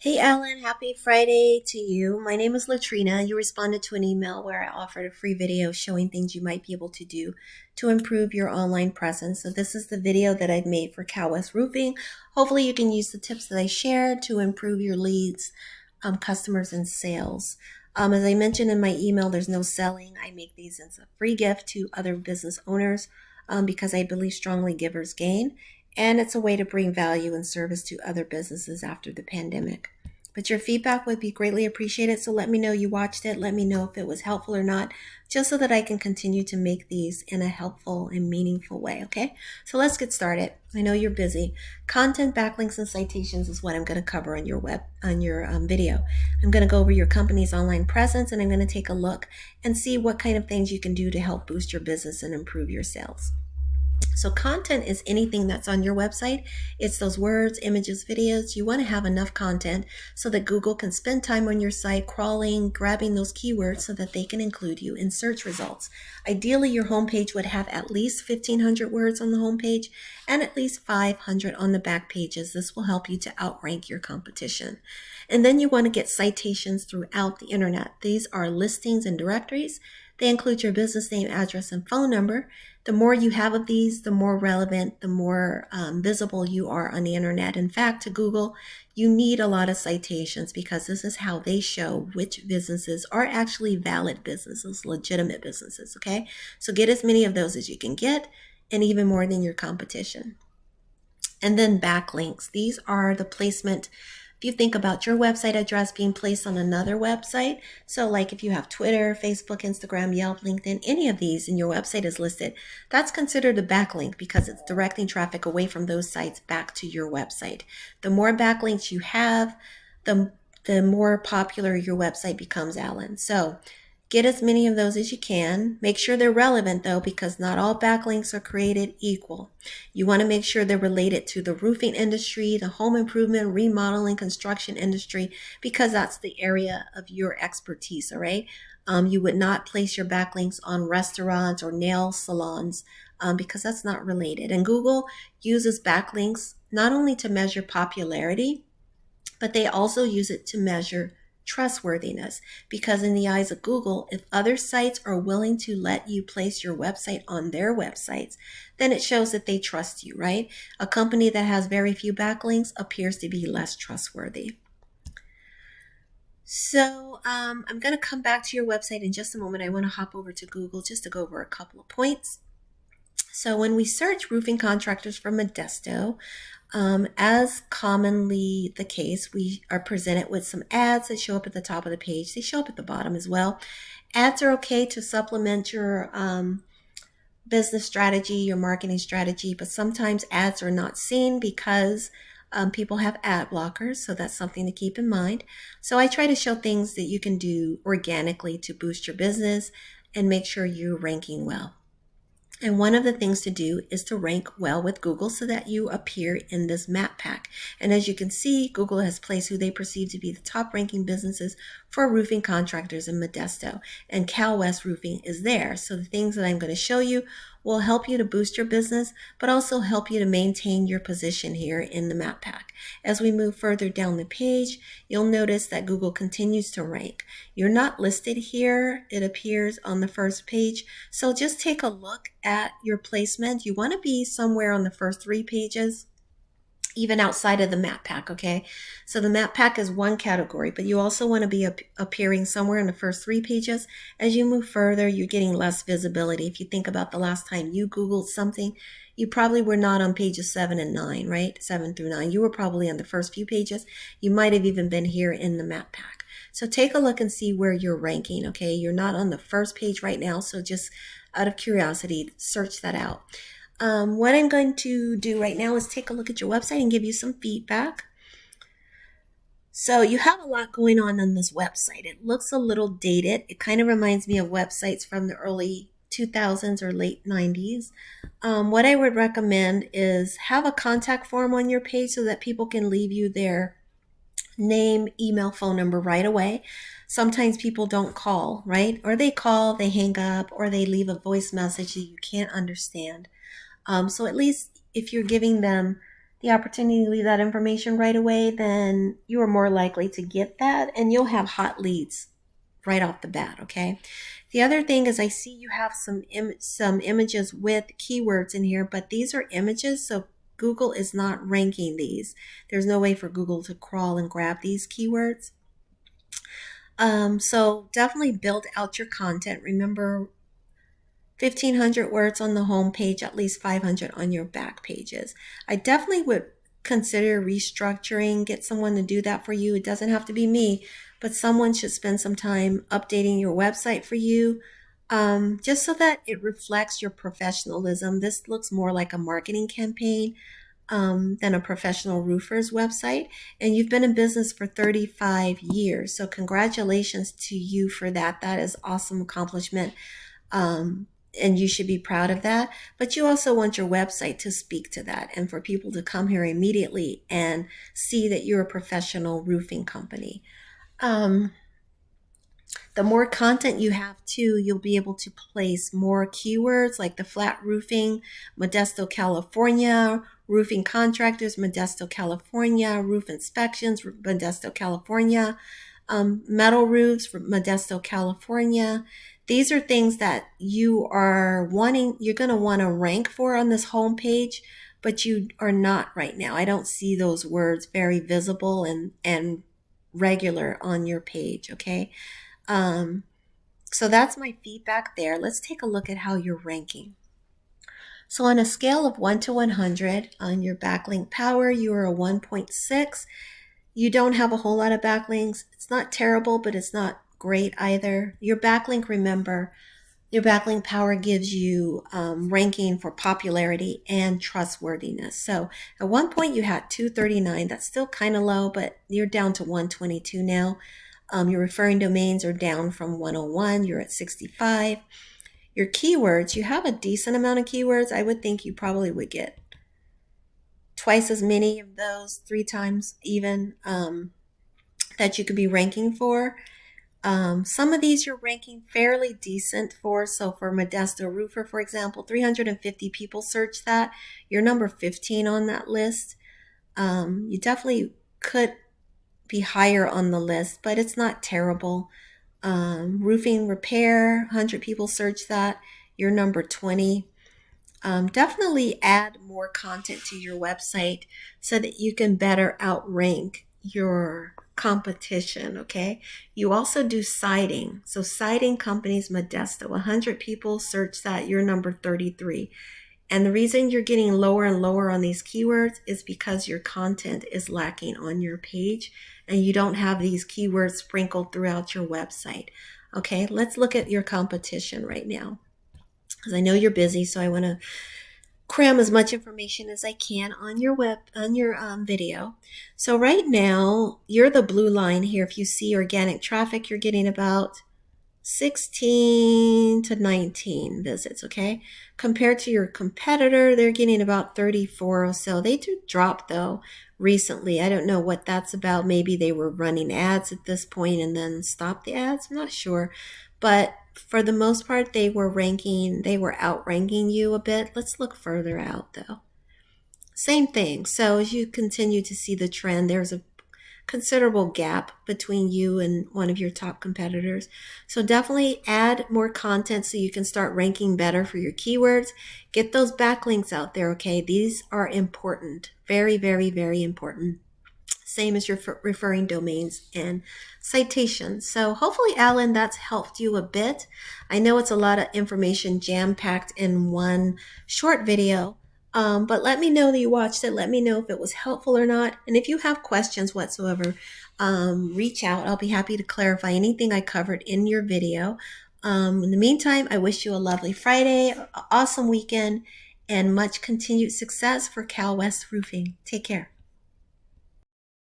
Hey Alan, happy Friday to you. My name is Latrina. You responded to an email where I offered a free video showing things you might be able to do to improve your online presence. So this is the video that I've made for Cal West Roofing. Hopefully you can use the tips that I shared to improve your leads, customers, and sales. As I mentioned in my email, there's no selling. I make these as a free gift to other business owners because I believe strongly givers gain. And it's a way to bring value and service to other businesses after the pandemic. But your feedback would be greatly appreciated. So let me know you watched it. Let me know if it was helpful or not, just so that I can continue to make these in a helpful and meaningful way. Okay, so let's get started. I know you're busy. Content, backlinks, and citations is what I'm going to cover on your video. I'm going to go over your company's online presence, and I'm going to take a look and see what kind of things you can do to help boost your business and improve your sales. So content is anything that's on your website. It's those words, images, videos. You want to have enough content so that Google can spend time on your site crawling, grabbing those keywords so that they can include you in search results. Ideally, your homepage would have at least 1,500 words on the homepage and at least 500 on the back pages. This will help you to outrank your competition. And then you want to get citations throughout the internet. These are listings and directories. They include your business name, address, and phone number. The more you have of these, the more relevant, the more visible you are on the internet. In fact, to Google, you need a lot of citations because this is how they show which businesses are actually valid businesses, legitimate businesses, okay? So get as many of those as you can get, and even more than your competition. And then backlinks. These are the placement. If you think about your website address being placed on another website, so like if you have Twitter, Facebook, Instagram, Yelp, LinkedIn, any of these and your website is listed, that's considered a backlink because it's directing traffic away from those sites back to your website. The more backlinks you have, the more popular your website becomes, Alan. So get as many of those as you can. Make sure they're relevant though, because not all backlinks are created equal. You want to make sure they're related to the roofing industry, the home improvement, remodeling, construction industry, because that's the area of your expertise, all right? You would not place your backlinks on restaurants or nail salons because that's not related. And Google uses backlinks not only to measure popularity, but they also use it to measure trustworthiness, because in the eyes of Google, if other sites are willing to let you place your website on their websites, then it shows that they trust you, right? A company that has very few backlinks appears to be less trustworthy. So I'm going to come back to your website in just a moment. I want to hop over to Google just to go over a couple of points. So when we search roofing contractors for Modesto, as commonly the case, we are presented with some ads that show up at the top of the page. They show up at the bottom as well. Ads are okay to supplement your business strategy, your marketing strategy, but sometimes ads are not seen because people have ad blockers, so that's something to keep in mind. So I try to show things that you can do organically to boost your business and make sure you're ranking well. And one of the things to do is to rank well with Google so that you appear in this map pack. And as you can see, Google has placed who they perceive to be the top ranking businesses for roofing contractors in Modesto. And Cal West Roofing is there. So the things that I'm going to show you will help you to boost your business, but also help you to maintain your position here in the map pack. As we move further down the page, you'll notice that Google continues to rank. You're not listed here. It appears on the first page. So just take a look at your placement. You want to be somewhere on the first 3 pages, even outside of the map pack, okay? So the map pack is one category, but you also want to be appearing somewhere in the first 3 pages. As you move further, you're getting less visibility. If you think about the last time you Googled something, you probably were not on pages 7 and 9, right? 7 through 9. You were probably on the first few pages. You might have even been here in the map pack. So take a look and see where you're ranking, okay? You're not on the first page right now, so just out of curiosity, search that out. What I'm going to do right now is take a look at your website and give you some feedback. So you have a lot going on this website. It looks a little dated. It kind of reminds me of websites from the early 2000s or late 90s. What I would recommend is have a contact form on your page so that people can leave you their name, email, phone number right away. Sometimes people don't call, right? Or they call, they hang up, or they leave a voice message that you can't understand. So at least if you're giving them the opportunity to leave that information right away, then you are more likely to get that, and you'll have hot leads right off the bat, okay? The other thing is I see you have some images with keywords in here, but these are images, so Google is not ranking these. There's no way for Google to crawl and grab these keywords. So definitely build out your content. Remember, 1,500 words on the home page, at least 500 on your back pages. I definitely would consider restructuring, get someone to do that for you. It doesn't have to be me, but someone should spend some time updating your website for you, just so that it reflects your professionalism. This looks more like a marketing campaign than a professional roofer's website. And you've been in business for 35 years. So congratulations to you for that. That is awesome accomplishment. And you should be proud of that. But you also want your website to speak to that and for people to come here immediately and see that you're a professional roofing company. The more content you have too, you'll be able to place more keywords like the flat roofing, Modesto, California, roofing contractors, Modesto, California, roof inspections, Modesto, California, metal roofs, Modesto, California. These are things that you're going to want to rank for on this home page, but you are not right now. I don't see those words very visible and regular on your page, okay? So that's my feedback there. Let's take a look at how you're ranking. So on a scale of 1 to 100 on your backlink power, you are a 1.6. You don't have a whole lot of backlinks. It's not terrible, but it's not great either. Your backlink, remember, your backlink power gives you ranking for popularity and trustworthiness. So at one point you had 239. That's still kind of low, but you're down to 122 now. Your referring domains are down from 101. You're at 65. Your keywords, you have a decent amount of keywords. I would think you probably would get twice as many of those, 3 times even, that you could be ranking for. Some of these you're ranking fairly decent for. So for Modesto Roofer, for example, 350 people searched that. You're number 15 on that list. You definitely could be higher on the list, but it's not terrible. Roofing repair, 100 people search that. You're number 20. Definitely add more content to your website so that you can better outrank your competition, okay? You also do siding. So siding companies, Modesto, 100 people search that. You're number 33. And the reason you're getting lower and lower on these keywords is because your content is lacking on your page and you don't have these keywords sprinkled throughout your website. Okay, let's look at your competition right now, because I know you're busy, so I want to cram as much information as I can on your video. So right now, you're the blue line here. If you see organic traffic, you're getting about 16 to 19 visits, okay? Compared to your competitor, they're getting about 34 or so. They do drop though recently. I don't know what that's about. Maybe they were running ads at this point and then stopped the ads. I'm not sure. But for the most part, they were outranking you a bit. Let's look further out though. Same thing. So as you continue to see the trend, there's a considerable gap between you and one of your top competitors. So definitely add more content so you can start ranking better for your keywords. Get those backlinks out there, okay? These are important. Very, very, very important. Same as your referring domains and citations. So hopefully, Alan, that's helped you a bit. I know it's a lot of information jam-packed in one short video. But let me know that you watched it. Let me know if it was helpful or not. And if you have questions whatsoever, reach out. I'll be happy to clarify anything I covered in your video. In the meantime, I wish you a lovely Friday, an awesome weekend, and much continued success for Cal West Roofing. Take care.